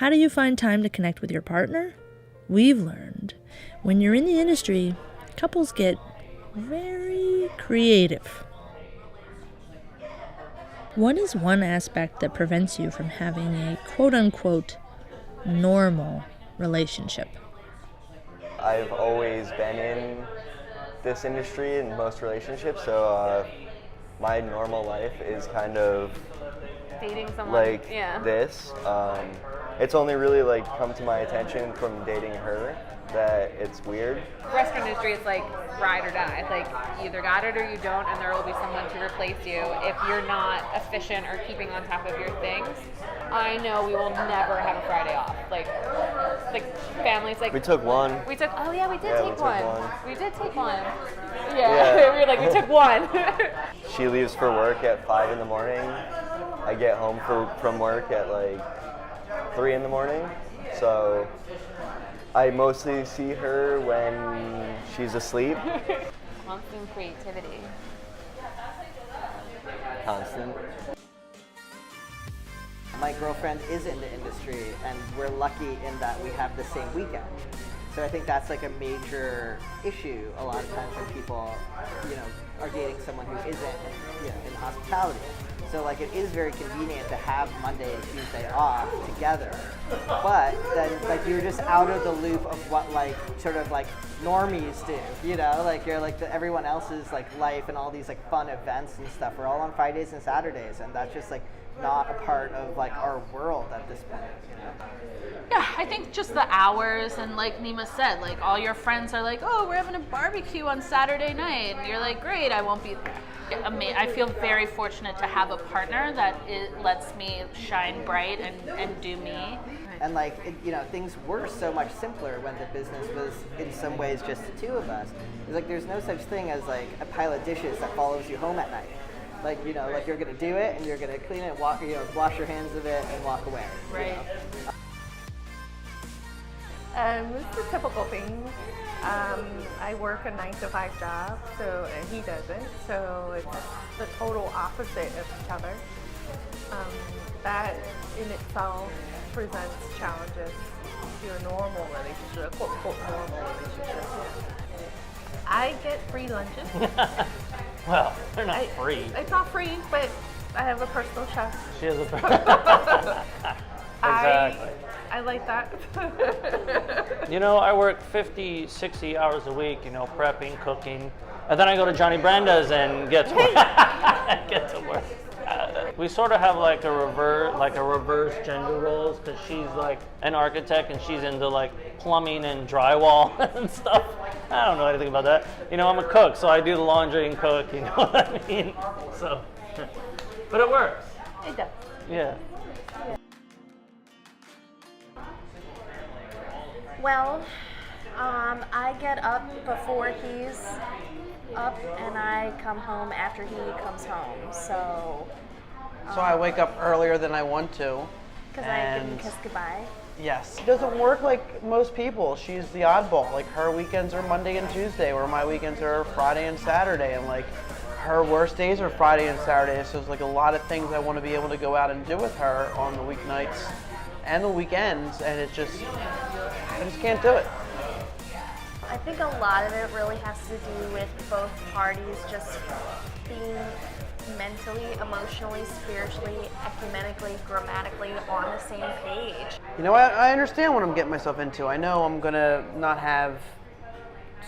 How do you find time to connect with your partner? We've learned when you're in the industry, couples get very creative. What is one aspect that prevents you from having a quote-unquote normal relationship? I've always been in this industry in most relationships, so my normal life is kind of dating someone like this. It's only really like come to my attention from dating her that it's weird. Restaurant industry is like ride or die. Like you either got it or you don't, and there will be someone to replace you if you're not efficient or keeping on top of your things. I know we will never have a Friday off. Like families like we took one. We took we did take one. We did take one. Yeah. Yeah. We were like we took one. She leaves for work at 5 in the morning. I get home from work at like 3 in the morning. So I mostly see her when she's asleep. Constant creativity. Constant. My girlfriend is in the industry, and we're lucky in that we have the same weekend. So I think that's like a major issue a lot of times when people, are dating someone who isn't, in hospitality. So like it is very convenient to have Monday and Tuesday off together, but then like you're just out of the loop of what like sort of like normies do, like you're like everyone else's like life and all these like fun events and stuff are all on Fridays and Saturdays, and that's just like not a part of like our world at this point. Yeah, I think just the hours, and like Nima said, like all your friends are like, oh, we're having a barbecue on Saturday night, and you're like, great, I won't be there. I feel very fortunate to have a partner that lets me shine bright and do me. And like, things were so much simpler when the business was in some ways just the two of us. It's like there's no such thing as like a pile of dishes that follows you home at night. Like, like you're gonna do it and you're gonna clean it, wash your hands of it and walk away. Right. It's a typical thing. I work a 9-to-5 job, and he doesn't, so it's the total opposite of each other. That in itself presents challenges to your normal relationship, quote normal relationship. I get free lunches. Well, they're not free. It's not free, but I have a personal chef. She has a personal Exactly. I like that. I work 50, 60 hours a week, prepping, cooking. And then I go to Johnny Branda's and get to work. We sort of have like a reverse gender roles, because she's like an architect and she's into like plumbing and drywall and stuff. I don't know anything about that. I'm a cook, so I do the laundry and cook, you know what I mean? So, but it works. It does. Yeah. Well, I get up before he's up, and I come home after he comes home. So I wake up earlier than I want to. Because I didn't kiss goodbye. Yes. It doesn't work like most people. She's the oddball. Like her weekends are Monday and Tuesday, where my weekends are Friday and Saturday, and like her worst days are Friday and Saturday. So there's like a lot of things I want to be able to go out and do with her on the weeknights and the weekends, and I just can't do it. I think a lot of it really has to do with both parties just being mentally, emotionally, spiritually, ecumenically, grammatically on the same page. I understand what I'm getting myself into. I know I'm going to not have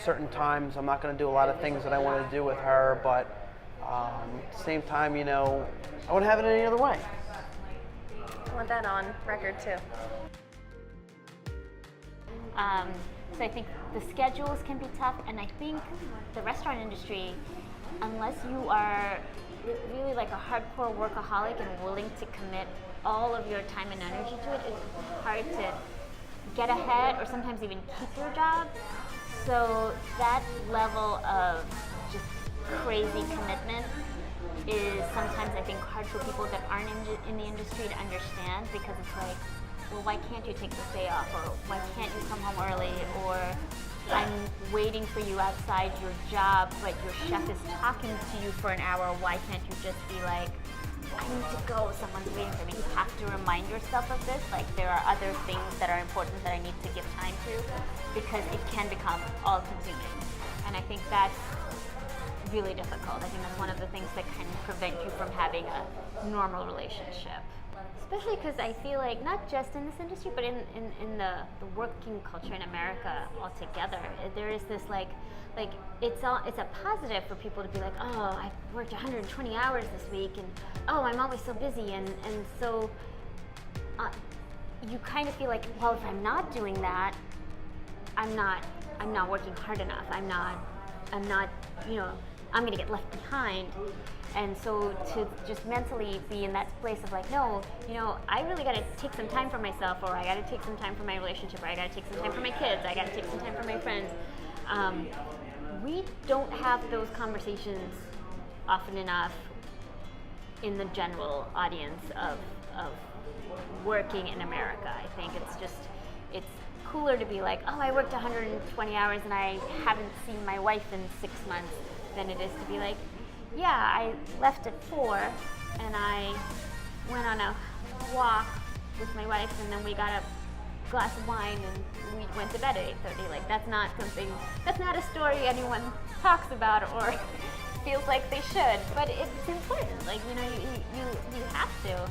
certain times. I'm not going to do a lot of things that I want to do with her, but at the same time, I wouldn't have it any other way. I want that on record too. So I think the schedules can be tough, and I think the restaurant industry, unless you are really like a hardcore workaholic and willing to commit all of your time and energy to it, it's hard to get ahead or sometimes even keep your job. So that level of just crazy commitment is sometimes, I think, hard for people that aren't in the industry to understand, because it's like, well, why can't you take this day off, or why can't you come home early, or I'm waiting for you outside your job, but your chef is talking to you for an hour, why can't you just be like, I need to go, someone's waiting for me. You have to remind yourself of this, like there are other things that are important that I need to give time to, because it can become all-consuming. And I think that's really difficult. I think that's one of the things that can prevent you from having a normal relationship. Especially because I feel like not just in this industry, but in the working culture in America altogether, there is this like it's a positive for people to be like, oh, I worked 120 hours this week, and oh, I'm always so busy, and so you kind of feel like, well, if I'm not doing that, I'm not working hard enough. I'm not, you know, I'm gonna get left behind. And so to just mentally be in that place of like, no, you know, I really gotta take some time for myself, or I gotta take some time for my relationship, or I gotta take some time for my kids, I gotta take some time for my friends. We don't have those conversations often enough in the general audience of working in America. I think it's cooler to be like, oh, I worked 120 hours and I haven't seen my wife in 6 months, than it is to be like, yeah, I left at 4 and I went on a walk with my wife, and then we got a glass of wine and we went to bed at 8:30. Like that's not a story anyone talks about or feels like they should, but it's important. Like, you know, you have to.